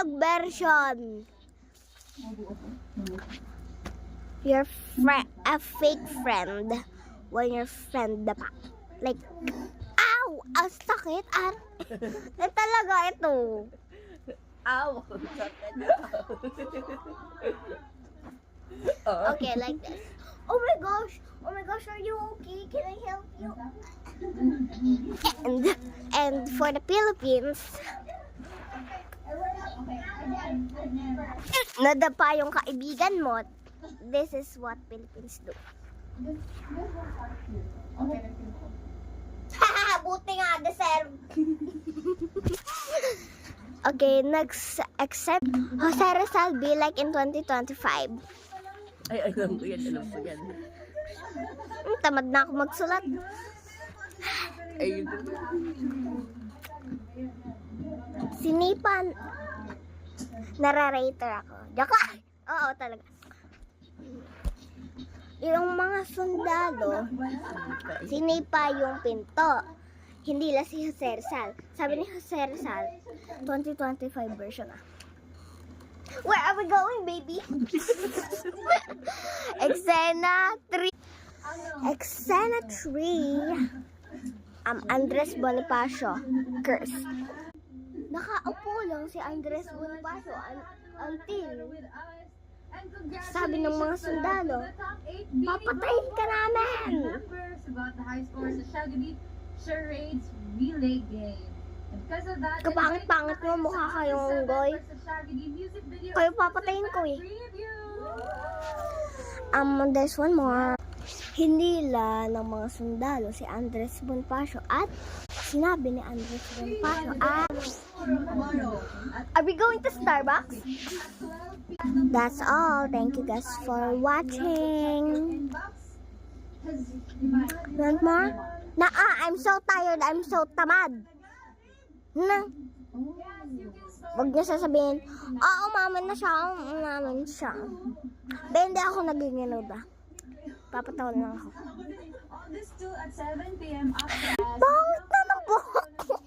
Tagalog version. Your friend, a fake friend, when your friend pa. Like, ow! Ang sakit, talaga ito. Ow! Okay, like this. Oh my gosh, are you okay? Can I help you? And for the Philippines, nadapa yung kaibigan mo. This is what Philippines do. Buti nga, deserve. Okay, next, accept Jose Rizal be like in 2025. Ay, alam ko yan. Tamad na ako magsulat. Ayun. Sinipan. Nararator ako. Joke. Oo, talaga. Yung mga sundalo, sinipa yung pinto. Hindi lang si Jose Rizal. Sabi ni Jose Rizal, 2025 version ah. Where are we going, baby? Exena 3. Exena 3. Andres Bonifacio. Curse. Nakaupo lang si Andres Bonifacio until sabi ng mga sundalo, papatayin ka namin! Kapangit-pangit mo, mukha kayong unggoy. Kayo papatayin ko eh. There's one more. Hinila ng mga sundalo si Andres Bonifacio at sinabi ni Andres Bonifacio are we going to Starbucks? That's all. Thank you guys for watching. Want more? I'm so tired. I'm so tamad. Wag niyo sasabihin, umaman na siya. Umaman siya. Hindi ako nagiginaw ba? Papatawan lang ako. This too at 7 p.m. Bakit na ng buhok ko?